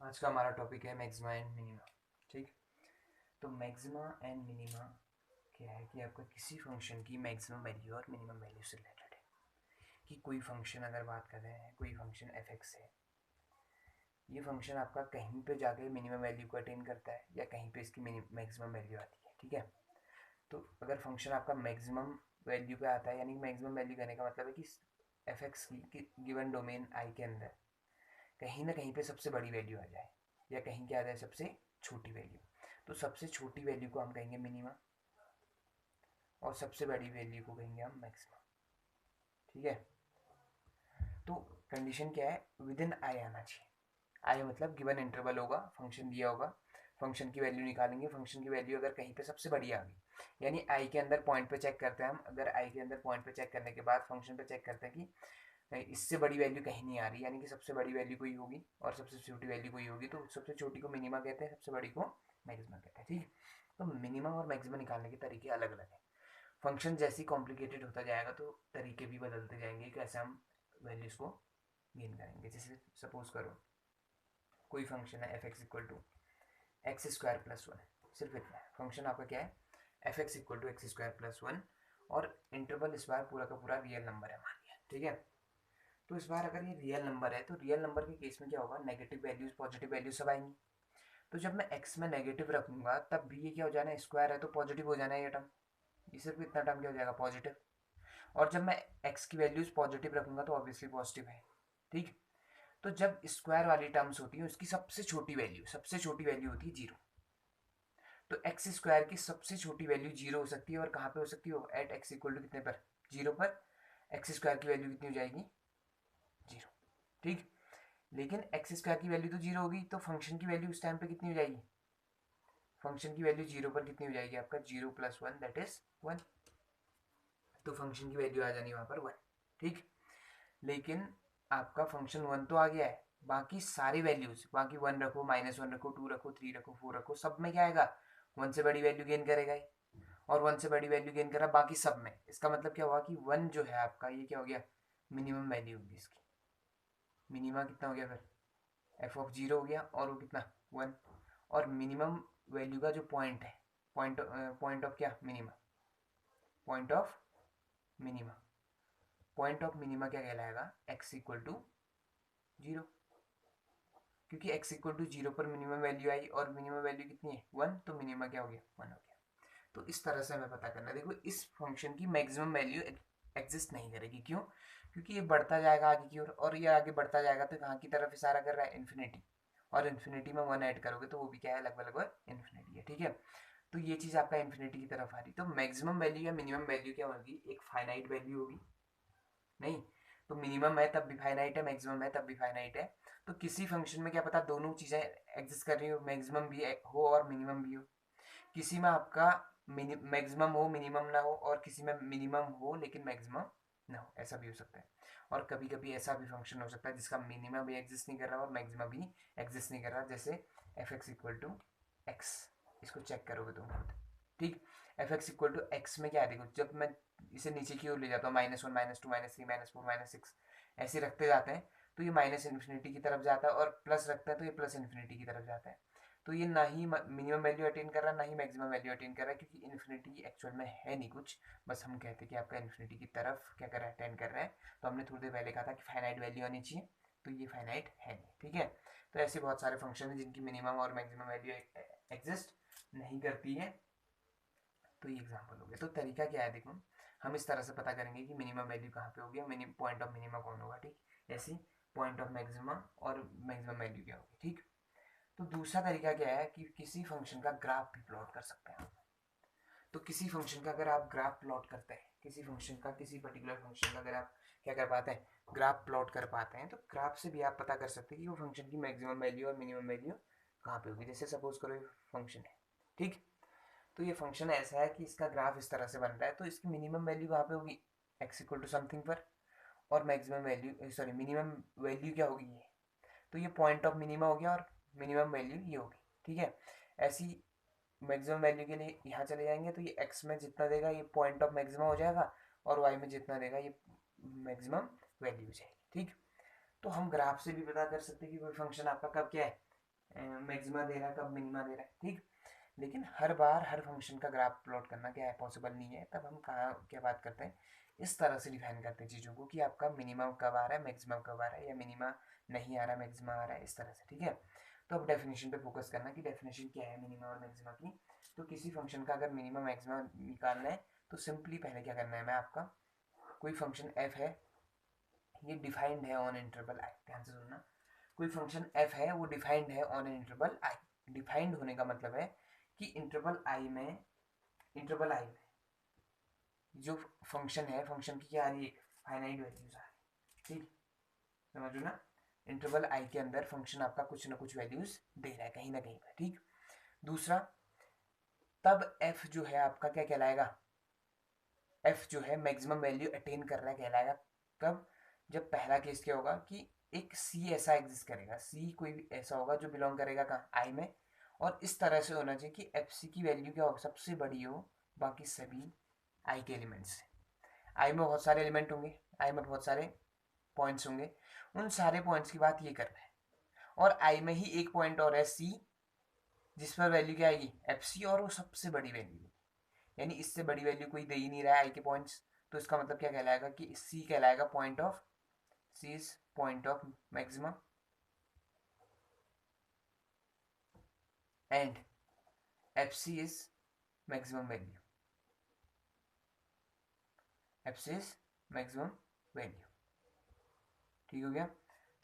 आज का हमारा टॉपिक है मैक्सिमा एंड मिनिमा। ठीक, तो मैक्सिमा एंड मिनिमा क्या है कि आपका किसी फंक्शन की मैक्सिमम वैल्यू और मिनिमम वैल्यू से रिलेटेड है। कि कोई फंक्शन अगर बात कर रहे हैं, कोई फंक्शन एफ एक्स है, ये फंक्शन आपका कहीं पे जाके मिनिमम वैल्यू को अटेन करता है या कहीं पे इसकी मैक्सिमम वैल्यू आती है। ठीक है, तो अगर फंक्शन आपका मैक्सिमम वैल्यू पे आता है, यानी मैक्सिमम वैल्यू कहने का मतलब है कि एफ एक्स की गिवन डोमेन आई के अंदर कहीं ना कहीं पे सबसे बड़ी वैल्यू आ जाए या कहीं क्या आ जाए सबसे छोटी वैल्यू, तो सबसे छोटी वैल्यू को हम कहेंगे मिनिमा और सबसे बड़ी वैल्यू को कहेंगे हम मैक्सिमम। ठीक है, तो कंडीशन क्या है, विद इन आई आना चाहिए। आई मतलब गिवन इंटरवल होगा, फंक्शन दिया होगा, फंक्शन की वैल्यू निकालेंगे, फंक्शन की वैल्यू अगर कहीं पे सबसे बड़ी आ गई, यानी आई के अंदर पॉइंट पे चेक करते हैं हम, अगर आई के अंदर पॉइंट पे चेक करने के बाद फंक्शन पे चेक करते हैं कि इससे बड़ी वैल्यू कहीं नहीं आ रही, यानी कि सबसे बड़ी वैल्यू कोई होगी और सबसे छोटी वैल्यू कोई होगी, तो सबसे छोटी को मिनिमा कहते हैं, सबसे बड़ी को मैक्सिमा कहते हैं। ठीक है, तो मिनिमम और मैक्सिमम निकालने के तरीके अलग अलग हैं। फंक्शन जैसे ही कॉम्प्लिकेटेड होता जाएगा तो तरीके भी बदलते जाएंगे, कैसे हम वैल्यूज को गेन करेंगे। जैसे सपोज करो कोई फंक्शन है f x equal to x square plus one, सिर्फ इतना है फंक्शन आपका क्या है, f x equal to x square plus one, और इंटरवल इस बार पूरा का पूरा रियल नंबर है मान लिया। ठीक है, तो इस बार अगर ये रियल नंबर है तो रियल नंबर के केस में क्या होगा, नेगेटिव वैल्यूज पॉजिटिव वैल्यूज सब आएंगी। तो जब मैं एक्स में नेगेटिव रखूंगा तब भी ये क्या हो जाना है, स्क्वायर है तो पॉजिटिव हो जाना है ये टर्म, ये सिर्फ इतना टर्म क्या हो जाएगा, पॉजिटिव। और जब मैं एक्स की वैल्यूज पॉजिटिव रखूंगा तो ऑब्वियसली पॉजिटिव है। ठीक, तो जब स्क्वायर वाली टर्म्स होती है उसकी सबसे छोटी वैल्यू होती है जीरो। तो एक्स स्क्वायर की सबसे छोटी वैल्यू जीरो हो सकती है, और कहाँ पे हो सकती है, एट एक्स इक्वल टू कितने पर, जीरो पर। एक्स स्क्वायर की वैल्यू कितनी हो जाएगी, जीरो। ठीक, लेकिन एक्स स्क्वायर की वैल्यू तो जीरो होगी, तो फंक्शन की वैल्यू उस टाइम पे कितनी हो जाएगी, फंक्शन की वैल्यू जीरो पर कितनी हो जाएगी आपका, zero plus one that is one. तो फंक्शन की वैल्यू आ जानी वहां पर वन। ठीक, लेकिन आपका फंक्शन वन तो आ गया है, बाकी सारी वैल्यूज, बाकी वन रखो, माइनस वन रखो, टू रखो, थ्री रखो, फोर रखो, सब में क्या आएगा, वन से बड़ी वैल्यू गेन करेगा ही। और वन से बड़ी वैल्यू गेन करा बाकी सब में, इसका मतलब क्या हुआ कि वन जो है आपका ये क्या हो गया, मिनिमम वैल्यू होगी इसकी। मिनिमा कितना हो गया फिर, एफ ऑफ जीरो हो गया, और वो कितना, वन। और मिनिमम वैल्यू का जो पॉइंट है, पॉइंट ऑफ क्या, minima, point of minima, point of minima क्या कहलाएगा, एक्स इक्वल टू जीरो। क्योंकि एक्स इक्वल टू जीरो पर मिनिमम वैल्यू आई और मिनिमम वैल्यू कितनी है, वन, तो मिनिमा क्या हो गया, वन हो गया। तो इस तरह से हमें पता करना है। देखो इस फंक्शन की मैक्सिमम वैल्यू एग्जिस्ट नहीं करेगी, क्यों, क्योंकि ये बढ़ता जाएगा आगे की ओर, और ये आगे बढ़ता जाएगा तो कहाँ की तरफ इशारा कर रहा है, इन्फिनिटी। और इन्फिनिटी में वन ऐड करोगे तो वो भी क्या है, लगभग लगभग इन्फिनिटी है। ठीक है, तो ये चीज़ आपका इन्फिनिटी की तरफ आ रही, तो मैक्सिमम वैल्यू या मिनिमम वैल्यू क्या होगी, एक फाइनाइट वैल्यू होगी। नहीं, तो मिनिमम है तब भी फाइनाइट है, मैक्सिमम है तब भी फाइनाइट है। तो किसी फंक्शन में क्या पता दोनों चीज़ें एग्जिस्ट कर रही हो, मैक्सिमम भी हो और मिनिमम भी हो। किसी में आपका मैक्सिमम हो मिनिमम ना हो, और किसी में मिनिमम हो लेकिन मैक्सिमम ना हो, ऐसा भी हो सकता है। और कभी कभी ऐसा भी फंक्शन हो सकता है जिसका मिनिमम भी एग्जिस्ट नहीं कर रहा और मैक्सिमम भी एग्जिस्ट नहीं कर रहा, जैसे f x equal to x, इसको चेक करोगे तुम खुद। ठीक, f x equal to x में क्या है, देखो जब मैं इसे नीचे की ओर ले जाता हूँ, minus one, minus two, minus three, minus four, minus six, ऐसे रखते जाते हैं, तो ये माइनस इन्फिनिटी की तरफ जाता है, और प्लस रखता है तो ये प्लस इन्फिनिटी की तरफ जाता है। तो ये ना ही मिनिमम वैल्यू अटेन कर रहा है ना ही मैक्सिमम वैल्यू अटेन कर रहा है, क्योंकि इन्फिनिटी एक्चुअल में है नहीं कुछ, बस हम कहते हैं कि आपका इन्फिनिटी की तरफ क्या कर रहा है, अटेन कर रहा है। तो हमने थोड़ी देर पहले कहा था कि फाइनाइट वैल्यू आनी चाहिए, तो ये फाइनाइट है नहीं। ठीक है, तो ऐसे बहुत सारे फंक्शन हैं जिनकी मिनिमम और मैक्सिमम वैल्यू एग्जिस्ट नहीं करती है। तो ये एग्जाम्पल हो गया। तो तरीका क्या है, देखो हम इस तरह से पता करेंगे कि मिनिमम वैल्यू कहाँ पे होगी, मिनिमम पॉइंट ऑफ मिनिमम कौन होगा। ठीक, ऐसी पॉइंट ऑफ मैक्सिमम और मैक्सिमम वैल्यू क्या होगी। ठीक, तो दूसरा तरीका क्या है कि किसी फंक्शन का ग्राफ भी प्लॉट कर सकते हैं। तो किसी फंक्शन का अगर आप ग्राफ प्लॉट करते हैं, किसी फंक्शन का, किसी पर्टिकुलर फंक्शन का अगर आप क्या कर पाते हैं, ग्राफ प्लॉट कर पाते हैं, तो ग्राफ से भी आप पता कर सकते हैं कि वो फंक्शन की मैक्सिमम वैल्यू और मिनिमम वैल्यू कहाँ पे होगी। जैसे सपोज करो ये फंक्शन है, ठीक, तो ये फंक्शन ऐसा है कि इसका ग्राफ इस तरह से बन रहा है, तो इसकी मिनिमम वैल्यू कहाँ पे होगी, एक्स इक्वल टू समथिंग पर, और maximum value sorry minimum value क्या होगी ये, तो ये पॉइंट ऑफ मिनिमा हो गया, और मिनिमम वैल्यू ये होगी। ठीक है, ऐसी मैक्सिमम वैल्यू के लिए यहाँ चले जाएंगे तो ये एक्स में जितना देगा ये पॉइंट ऑफ मैक्सिमम हो जाएगा, और वाई में जितना देगा ये मैक्सिमम वैल्यू हो जाएगी। ठीक, तो हम ग्राफ से भी पता कर सकते हैं कि कोई फंक्शन आपका कब क्या है, मैक्सिमा दे रहा है, कब मिनिमा दे रहा है, ठीक। लेकिन हर बार हर फंक्शन का ग्राफ प्लॉट करना क्या है, पॉसिबल नहीं है। तब हम कहाँ क्या बात करते हैं, इस तरह से डिफाइन करते हैं चीज़ों को कि आपका मिनिमम कब आ रहा है, मैक्सिमम कब आ रहा है, या मिनिमा नहीं आ रहा, मैक्सिमा आ रहा है, इस तरह से, ठीक है। तो अब डेफिनेशन पे फोकस करना कि डेफिनेशन क्या है मिनिमा और मैक्सिमा की। तो किसी फंक्शन का अगर मिनिमम मैक्सिमा निकालना है तो सिंपली पहले क्या करना है, मैं आपका कोई फंक्शन एफ है, ये डिफाइंड है ऑन इंटरवल आई, ध्यान से सुनना। कोई फंक्शन एफ है, वो डिफाइंड है ऑन इंटरवल आई। डिफाइंड होने का मतलब है कि इंटरवल आई में जो फंक्शन है, फंक्शन की क्या आ रही है, फाइनाइट वैल्यूज आ रही है, ठीक, समझ लो ना। इंटरवल आई के अंदर फंक्शन आपका कुछ ना कुछ वैल्यूज दे रहा है कहीं ना कहीं पर, ठीक। दूसरा, तब एफ जो है आपका क्या कहलाएगा, एफ जो है मैक्सिमम वैल्यू अटेन कर रहा है कहलाएगा। कब, जब पहला केस क्या होगा कि एक सी ऐसा एग्जिस्ट करेगा, सी कोई भी ऐसा होगा जो बिलोंग करेगा कहाँ, आई में, और इस तरह से होना चाहिए कि एफ सी की वैल्यू क्या हो, सबसे बड़ी हो बाकी सभी आई के एलिमेंट्स से। आई में बहुत सारे एलिमेंट होंगे, आई में बहुत सारे पॉइंट्स होंगे, उन सारे पॉइंट्स की बात ये कर रहा है। और आई में ही एक पॉइंट और है सी, जिस पर वैल्यू क्या आएगी, एफ सी, और वो सबसे बड़ी वैल्यू, यानी इससे बड़ी वैल्यू कोई दे ही नहीं रहा है आई के पॉइंट्स। तो इसका मतलब क्या कहलाएगा कि सी कहलाएगा point of, C is point of maximum, and F C is maximum value, F C is maximum value, ठीक हो गया।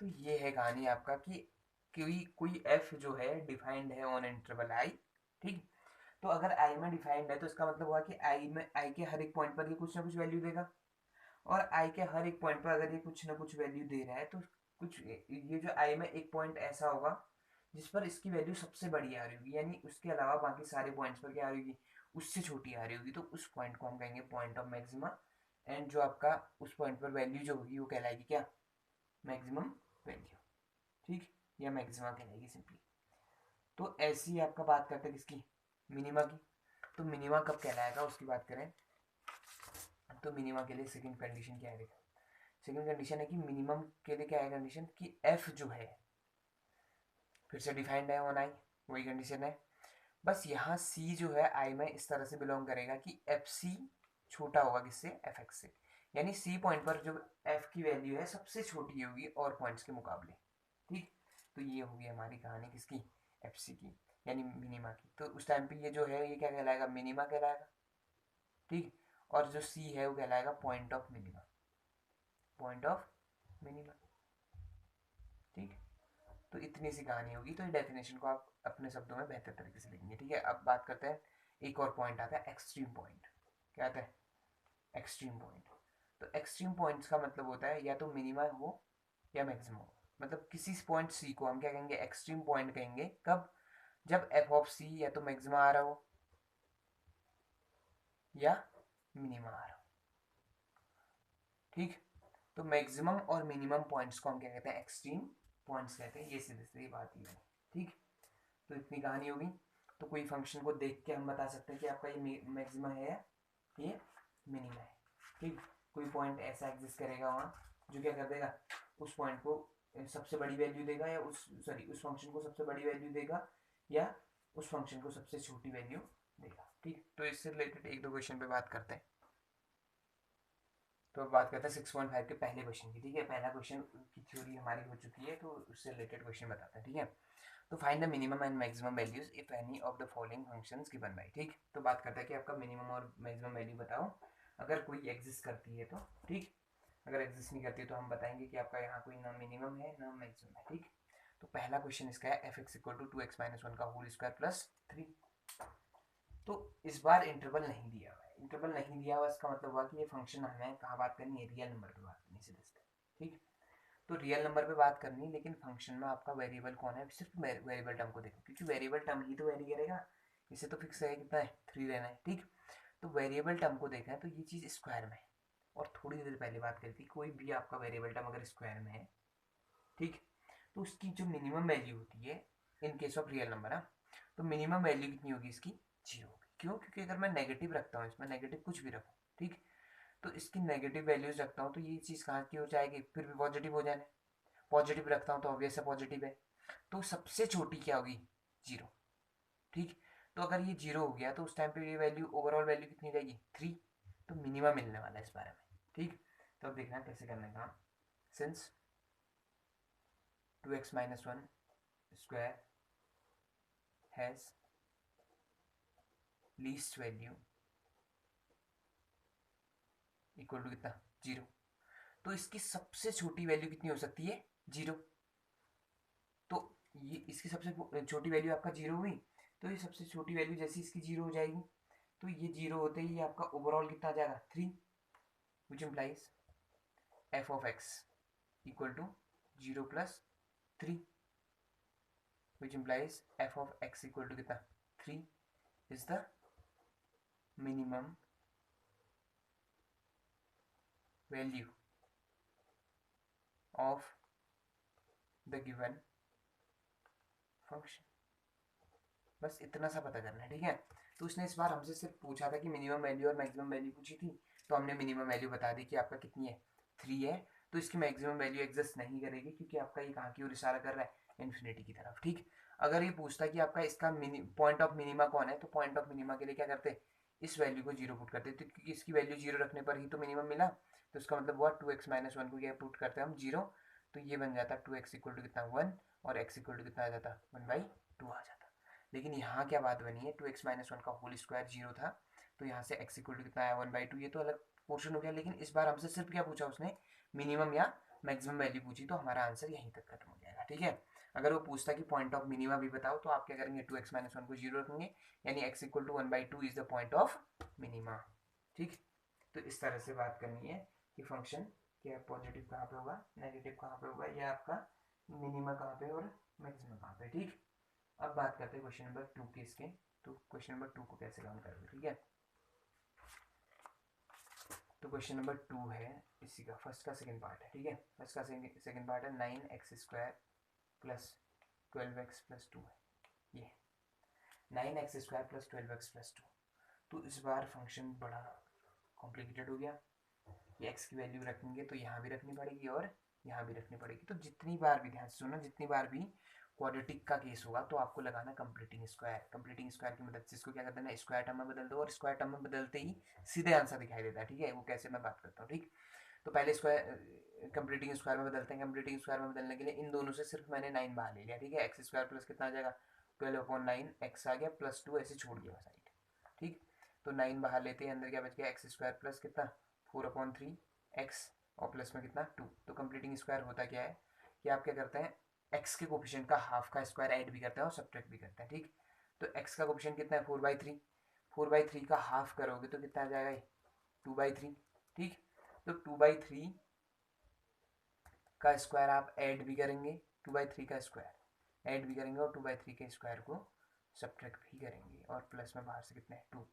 तो ये है कहानी आपका कि कोई कोई एफ जो है डिफाइंड है ऑन इंटरवल आई, ठीक। तो अगर आई में डिफाइंड है तो इसका मतलब हुआ कि आई में, आई के हर एक पॉइंट पर ये कुछ ना कुछ वैल्यू देगा, और आई के हर एक पॉइंट पर अगर ये कुछ ना कुछ वैल्यू दे रहा है तो कुछ, ये जो आई में एक पॉइंट ऐसा होगा जिस पर इसकी वैल्यू सबसे बड़ी आ रही होगी, यानी उसके अलावा बाकी सारे पॉइंट्स पर क्या आ रही होगी, उससे छोटी आ रही होगी, तो उस पॉइंट को हम कहेंगे पॉइंट ऑफ मैक्सिमा। एंड जो आपका उस पॉइंट पर वैल्यू जो होगी वो कहलाएगी क्या, मैक्सिमम वैल्यू, ठीक, या मैक्सिमा कहलाएगी सिंपली। तो ऐसी ही आपका बात करते हैं किसकी, मिनिमा की। तो मिनिमा कब कहलाएगा उसकी बात करें तो मिनिमा के लिए सेकंड कंडीशन क्या है, सेकंड कंडीशन है कि मिनिमम के लिए क्या है कंडीशन, कि एफ जो है फिर से डिफाइंड है ऑन आई, वही कंडीशन है। बस यहाँ सी जो है आई में इस तरह से बिलोंग करेगा कि एफ सी छोटा होगा किससे, एफ एक्स से, यानी सी पॉइंट पर जो एफ की वैल्यू है सबसे छोटी होगी और पॉइंट्स के मुकाबले, ठीक। तो ये होगी हमारी कहानी किसकी, एफ सी की, यानी मिनिमा की। तो उस टाइम पे ये जो है ये क्या कहलाएगा, मिनिमा कहलाएगा, ठीक। और जो सी है वो कहलाएगा point of minima, point of minima, ठीक। तो इतनी सी कहानी होगी। तो ये डेफिनेशन को आप अपने शब्दों में बेहतर तरीके से लिखेंगे, ठीक है। अब बात करते हैं, एक और पॉइंट आता है एक्सट्रीम पॉइंट। क्या आता है, एक्सट्रीम पॉइंट। तो एक्सट्रीम पॉइंट्स का मतलब होता है या तो मिनिमा हो या मैक्सिमम हो, मतलब किसी पॉइंट सी को हम क्या कहेंगे, एक्सट्रीम पॉइंट कहेंगे। कब, जब एफ ऑफ सी या तो मैक्सिमा आ रहा हो या मिनिमा आ रहा हो, ठीक। तो मैक्सिमम और मिनिमम पॉइंट्स को हम क्या कहते हैं, एक्सट्रीम पॉइंट्स कहते हैं। ये सीधी सीधी बात ही है, ठीक। तो इतनी कहानी होगी। तो कोई फंक्शन को देख के हम बता सकते हैं कि आपका ये मैक्सिमा है या ये मिनिमा है, ठीक। कोई पॉइंट ऐसा एग्जिस्ट करेगा वहाँ जो क्या कर देगा, उस पॉइंट को सबसे बड़ी वैल्यू देगा, या उस फंक्शन को सबसे बड़ी वैल्यू देगा, या उस फंक्शन को सबसे छोटी वैल्यू देगा, ठीक। तो इससे रिलेटेड एक दो क्वेश्चन पे बात करते हैं। तो अब बात करते हैं 6.5 के पहले क्वेश्चन की, ठीक है। पहला क्वेश्चन की थ्योरी हमारी हो चुकी है, तो उससे रिलेटेड क्वेश्चन बताते हैं, ठीक है। तो find the minimum and maximum values if any of the following functions given by, ठीक। तो बात करता है कि आपका मिनिमम और मैक्सिमम वैल्यू बताओ, अगर कोई एग्जिस्ट करती है तो, ठीक। अगर एग्जिस्ट नहीं करती तो हम बताएंगे कि आपका यहाँ कोई ना मिनिमम है ना मैक्सिमम है, ठीक। तो पहला क्वेश्चन इसका है f x equal to 2x-1 का होल स्क्वायर प्लस 3। तो इस बार इंटरवल नहीं दिया हुआ है, इंटरवल नहीं दिया हुआ इसका मतलब हुआ कि ये फंक्शन हमें कहाँ बात करनी है, रियल नंबर पे बात करनी है सीधे सीधे, ठीक। तो रियल नंबर पे बात करनी है, लेकिन फंक्शन में आपका वेरिएबल कौन है, सिर्फ वेरिएबल टर्म को देखो, क्योंकि वेरिएबल टर्म ही तो वेरी करेगा, इसे तो फिक्स है कितना है 3 रहना है, ठीक। तो वेरिएबल टर्म को देखा है तो ये चीज़ स्क्वायर में है। और थोड़ी देर पहले बात करी थी, कोई भी आपका वेरिएबल टर्म अगर स्क्वायर में है, ठीक, तो उसकी जो मिनिमम वैल्यू होती है in case of real number, हाँ, तो मिनिमम वैल्यू कितनी होगी इसकी, 0 होगी। क्यों, क्योंकि अगर मैं नेगेटिव रखता हूँ इसमें, नेगेटिव कुछ भी रखूँ, ठीक, तो इसकी नेगेटिव वैल्यूज रखता हूँ तो ये चीज़ कहाँ की हो जाएगी, फिर भी पॉजिटिव हो जाने, पॉजिटिव रखता हूँ तो ऑब्वियस है पॉजिटिव है। तो सबसे छोटी क्या होगी, 0। ठीक, तो अगर ये 0 हो गया तो उस टाइम पे ये वैल्यू, ओवरऑल वैल्यू कितनी रहेगी, 3। तो मिनिमम मिलने वाला है इस बारे में। ठीक, तो अब देखना कैसे करने का। Since 2x minus 1 square has least value equal to कितना, 0। तो इसकी सबसे छोटी वैल्यू कितनी हो सकती है, 0। तो ये इसकी सबसे छोटी वैल्यू आपका 0 हुई, तो ये सबसे छोटी वैल्यू जैसे इसकी 0 हो जाएगी, तो ये 0 होते ही आपका ओवरऑल कितना आ जाएगा, 3, which implies f of x equal to 0 plus 3, which implies f of x equal to कितना, 3 is the minimum value of the given function. बस इतना सा पता करना है, ठीक है। तो उसने इस बार हमसे सिर्फ पूछा था कि मिनिमम वैल्यू और मैक्सिमम वैल्यू पूछी थी, तो हमने मिनिमम वैल्यू बता दी कि आपका कितनी है, 3 है। तो इसकी मैक्सिमम वैल्यू एग्जिस्ट नहीं करेगी क्योंकि आपका ये कहाँ की ओर इशारा कर रहा है, इन्फिनिटी की तरफ। ठीक, अगर ये पूछता कि आपका इसका पॉइंट ऑफ मिनिमा कौन है, तो पॉइंट ऑफ मिनिमा के लिए क्या करते, इस वैल्यू को 0 पुट करते, तो क्योंकि इसकी वैल्यू 0 रखने पर ही तो मिनिमम मिला, तो इसका मतलब हुआ 2x माइनस 1 को क्या पुट करते हैं हम, 0। तो ये बन जाता 2x इक्वल टू कितना, 1, और x इक्वल टू कितना आ जाता, 1/2 आ जाता। लेकिन यहाँ क्या बात बनी है, 2x माइनस 1 का होल स्क्वायर 0 था, तो यहाँ से x इक्वल टू कितना आया, 1/2। ये तो अलग पोर्शन हो गया, लेकिन इस बार हमसे सिर्फ क्या पूछा उसने, मिनिमम या मैक्सिमम वैल्यू पूछी, तो हमारा आंसर यहीं तक खत्म हो जाएगा। ठीक है, अगर वो पूछता कि पॉइंट ऑफ मिनिमा भी बताओ, तो आप क्या करेंगे, 2x माइनस 1 को 0 रखेंगे, यानी x equal to 1/2 is the point of minima. ठीक, तो इस तरह से बात करनी है कि फंक्शन क्या पॉजिटिव कहाँ पे होगा, नेगेटिव कहाँ पे होगा, या आपका मिनिमा कहाँ पे और मैक्सिमम कहाँ पे। ठीक, अब बात करते हैं क्वेश्चन नंबर 2 के इसके। तो क्वेश्चन नंबर 2 को कैसे काम करोगे, ठीक है। तो क्वेश्चन नंबर 2 है इसी का, फर्स्ट का सेकंड पार्ट है, ठीक है। फर्स्ट का सेकंड पार्ट है 9x square plus 12x plus 2 है ये, 9x square plus 12x plus 2। तो इस बार फंक्शन बड़ा कॉम्प्लिकेटेड हो गया, ये x की वैल्यू रखेंगे तो यहाँ भी रखनी पड़ेगी और यहाँ भी रखनी पड़ेगी। तो जितनी बार भी, ध्यान से सुनो, जितनी बार भी क्वाड्रेटिक का केस होगा तो आपको लगाना कंप्लीटिंग स्क्वायर। कंप्लीटिंग स्क्वायर की मदद से इसको क्या कर देना, स्क्वायर टर्म में बदल दो, और स्क्वायर टर्म में बदलते ही सीधे आंसर दिखाई देता है। ठीक है, वो कैसे मैं बात करता हूँ। ठीक, तो पहले स्क्वायर कंप्लीटिंग स्क्वायर में बदलते हैं। कंप्लीटिंग स्क्वायर में बदलने के लिए इन दोनों से सिर्फ मैंने 9 बाहर ले लिया। ठीक है, एक्स स्क्वायर प्लस कितना आ जाएगा, 12/9, एक्स आ गया प्लस 2 ऐसे छोड़ दिया साइड। ठीक, तो 9 बाहर लेते हैं, अंदर क्या बच गया, एक्स स्क्वायर प्लस कितना 4/3 एक्स, और प्लस में कितना 2। तो कंप्लीटिंग स्क्वायर होता क्या है कि आप क्या करते हैं, एक्स के कोफिशिएंट का हाफ का स्क्वायर ऐड भी करते हैं और सब्ट्रैक्ट भी करते हैं। ठीक, तो एक्स का कोफिशिएंट कितना है, 4/3, 4/3 का हाफ करोगे तो कितना आ जाएगा, 2/3। ठीक, तो 2/3 का स्क्वायर आप ऐड भी करेंगे, 2/3 का स्क्वायर ऐड भी करेंगे और 2/3 के स्क्वायर को सब्ट्रैक्ट भी करेंगे, और प्लस में बाहर से कितना है, 2।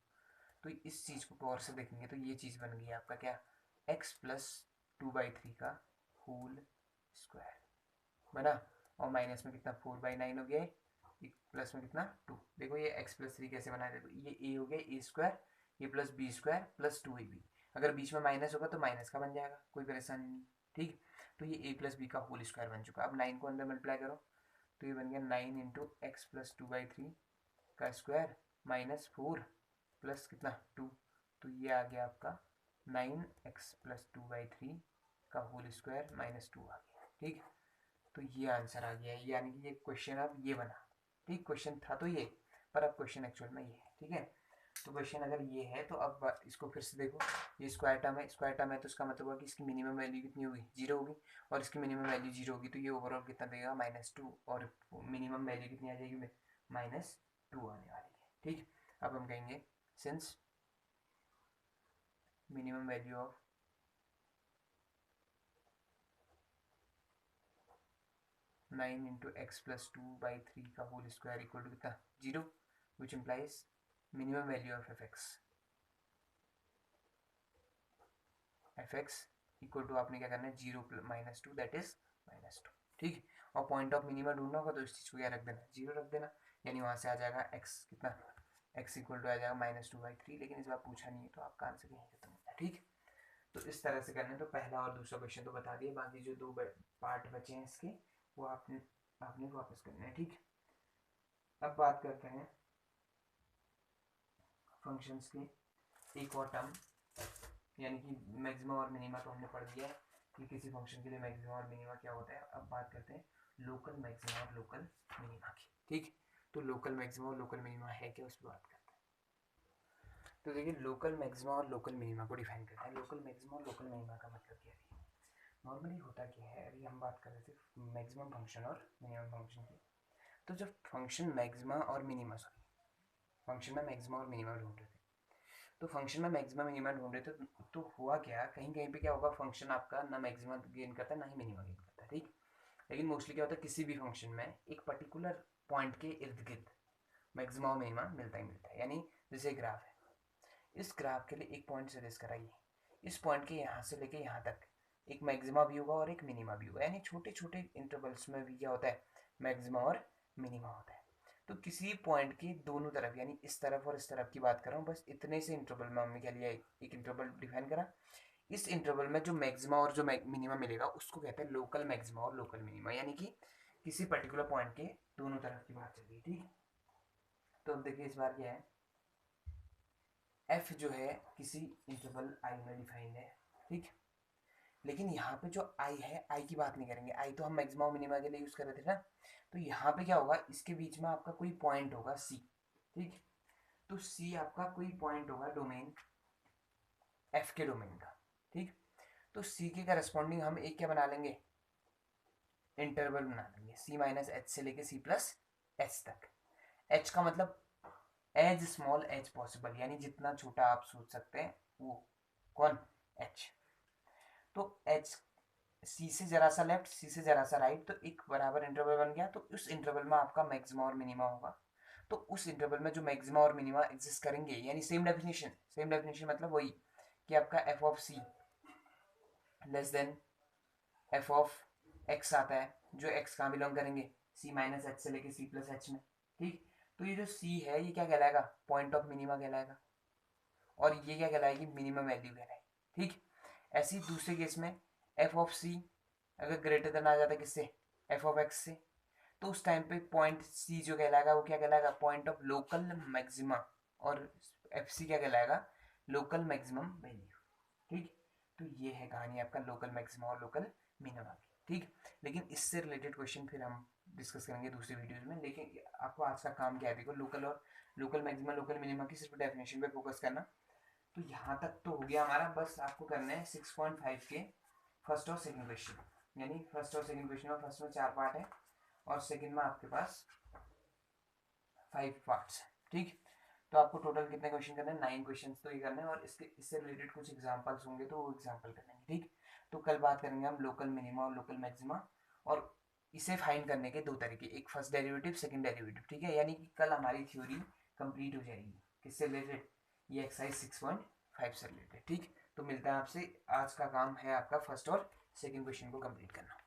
तो इस चीज़ को गौर से देखेंगे तो ये चीज़ बन गई आपका क्या, x प्लस 2/3 का होल स्क्वायर बना, और माइनस में कितना 4/9 हो गया, प्लस में कितना 2। देखो ये x प्लस 3 कैसे बनाया, देखो ये a हो गया a स्क्वायर, ये plus b square plus 2ab। अगर बीच में माइनस होगा तो माइनस का बन जाएगा, कोई परेशानी नहीं। ठीक, तो ये a प्लस बी का होल स्क्वायर बन चुका। अब 9 को अंदर मल्टीप्लाई करो तो ये बन गया 9 इंटू एक्स प्लस 2/3 का स्क्वायर माइनस 4 प्लस कितना 2। तो ये आ गया आपका 9x प्लस 2/3 का होल स्क्वायर माइनस 2 आ गया। ठीक, तो ये आंसर आ गया, यानी कि ये क्वेश्चन अब ये बना। ठीक, क्वेश्चन था तो ये, पर अब क्वेश्चन एक्चुअल में ये है। ठीक है, तो क्वेश्चन अगर ये है तो अब इसको फिर से देखो, ये स्क्वायर टर्म है, स्क्वायर टर्म है तो इसका मतलब हुआ कि इसकी मिनिमम वैल्यू कितनी होगी, 0 होगी, और इसकी मिनिमम वैल्यू 0 होगी, तो ये ओवरऑल कितना देगा, -2, और मिनिमम वैल्यू कितनी आ जाएगी, -2 आने वाली है। ठीक, अब हम कहेंगे since minimum value of nine into x plus 2/3 का होल स्क्वायर इक्वल टू कितना, 0, which implies minimum value of f x equal to आपने क्या करना है, 0 -2 दैट इज -2। ठीक, और पॉइंट ऑफ मिनिमम ढूंढना होगा तो इस चीज़ को क्या रख देना, 0 रख देना, यानी वहाँ से आ जाएगा x कितना, x इक्वल टू आ जाएगा -2/3। लेकिन इस बार पूछा नहीं है तो आपका आंसर यहीं खत्म होता है। ठीक, तो इस तरह से करना है। तो पहला और दूसरा क्वेश्चन तो बता दिए, बाकी जो दो पार्ट बचे हैं इसके वो आप आपने वापस करना है, ठीक। अब बात करते हैं फंक्शंस की एक और टर्म, यानी कि मैक्सिमा और मिनिमा तो हमने पढ़ दिया है कि किसी फंक्शन के लिए मैक्सिमा और मिनिमा क्या होता है। अब बात करते हैं लोकल मैक्सिमा और लोकल मिनिमा की, ठीक। तो लोकल मैक्सिमा और लोकल मिनिमा है क्या, उस पर बात करते हैं। तो देखिए लोकल मैक्सिमा और लोकल मिनिमा को डिफाइन करते हैं। लोकल मैक्सिमा और लोकल मिनिमा का मतलब क्या है। नॉर्मली होता क्या है, अभी हम बात कर रहे थे मैक्सिमम फंक्शन और मिनिमम फंक्शन की। तो जब फंक्शन मैक्सिमा और मिनिमा, सॉरी फंक्शन में मैक्सिमा और मिनिमा ढूंढ रहे थे, तो फंक्शन में मैक्सिमा मिनिमा ढूंढ रहे थे, तो हुआ क्या, कहीं कहीं पे क्या होगा, फंक्शन आपका ना मैक्सिमा गेन करता है ना ही मिनिमा गेन करता है, ठीक। लेकिन मोस्टली क्या होता है, किसी भी फंक्शन में एक पर्टिकुलर पॉइंट के इर्द गिर्द मैक्सिमा और मिनिमा मिलता ही मिलता है। यानी जैसे ग्राफ है, इस ग्राफ के लिए एक पॉइंट सजेस्ट कराइए, इस पॉइंट के यहाँ से लेके यहाँ तक एक मैक्सिमा भी होगा और एक मिनिमा भी होगा, यानी छोटे छोटे इंटरवल्स में भी क्या होता है, मैक्सिमा और मिनिमा होता है। तो किसी पॉइंट के दोनों तरफ, यानी इस तरफ और इस तरफ की बात कर रहा हूँ, बस इतने से इंटरवल में हमने क्या लिया, एक इंटरवल डिफाइन करा। इस इंटरवल में जो मैक्सिमा और जो मिनिमा मिलेगा उसको कहते हैं लोकल मैक्सिमा और लोकल मिनिमा, यानी कि किसी पर्टिकुलर पॉइंट के दोनों तरफ की बात चल रही है, ठीक। तो अब देखिए इस बार क्या है, एफ जो है किसी इंटरवल आई में डिफाइंड है, ठीक। लेकिन यहाँ पे जो आई है, आई की बात नहीं करेंगे, आई तो हम मैक्सिमा और मिनिमा के लिए यूज कर रहे थे ना। तो यहाँ पे क्या होगा, इसके बीच में आपका कोई पॉइंट होगा सी, ठीक। तो सी आपका कोई पॉइंट होगा डोमेन एफ के डोमेन का, ठीक। तो सी के करस्पॉन्डिंग हम एक क्या बना लेंगे, इंटरवल बना लेंगे, सी माइनस एच से लेके सी प्लस एच तक। एच का मतलब एज स्मॉल एज पॉसिबल, यानी जितना छोटा आप सोच सकते हैं वो, कौन, एच। तो एच, सी से जरा सा लेफ्ट, सी से जरा सा राइट, तो एक बराबर इंटरवल बन गया। तो उस इंटरवल में आपका मैक्सिमा और मिनिमा होगा। तो उस इंटरवल में जो मैक्सिमा और मिनिमा एग्जिस्ट करेंगे, यानी सेम डेफिनेशन, सेम डेफिनेशन मतलब वही कि आपका f of c less than f of x आता है, जो एक्स कहाँ बिलोंग करेंगे, सी माइनस एच से लेके सी प्लस एच में, ठीक। तो ये जो सी है ये क्या कहलाएगा, पॉइंट ऑफ मिनिमा कहलाएगा, और ये क्या कहलाएगी, मिनिमम वैल्यू कहलाएगी, ठीक। ऐसे ही दूसरे केस में एफ ऑफ सी अगर ग्रेटर देन आ जाता है किससे, एफ ऑफ एक्स से, तो उस टाइम पे पॉइंट सी जो कहलाएगा वो क्या कहलाएगा, पॉइंट ऑफ लोकल मैक्सिमा, और एफ सी क्या कहलाएगा, लोकल मैक्सिमम वैल्यू, ठीक। तो ये है कहानी आपका लोकल मैक्सिमा और लोकल मिनिमा की, ठीक। लेकिन इससे रिलेटेड क्वेश्चन फिर हम डिस्कस करेंगे दूसरी वीडियोज में। लेकिन आपको आज का काम क्या है, देखो लोकल और लोकल मैक्सिमा लोकल मिनिमा की सिर्फ डेफिनेशन पे फोकस करना। तो यहाँ तक तो हो गया हमारा, बस आपको करना है 6.5 के फर्स्ट और सेकंड क्वेश्चन, यानी फर्स्ट और सेकंड क्वेश्चन में फर्स्ट में 4 पार्ट है और सेकंड में आपके पास 5 पार्ट्स है, ठीक। तो आपको टोटल कितने क्वेश्चन करने हैं, 9 क्वेश्चन तो ये करने हैं, और इससे रिलेटेड कुछ एग्जांपल्स होंगे तो वो एग्जांपल करेंगे, ठीक। तो कल बात करेंगे हम लोकल मिनिमा और लोकल मैक्सिमा, और इसे फाइंड करने के दो तरीके, एक फर्स्ट डेरिवेटिव सेकंड डेरिवेटिव, ठीक है। यानी कि कल हमारी थ्योरी कंप्लीट हो जाएगी, किससे रिलेटेड, ये एक्सरसाइज 6.5 से रिलेटेड, ठीक। तो मिलता है आपसे, आज का काम है आपका फर्स्ट और सेकंड क्वेश्चन को कंप्लीट करना।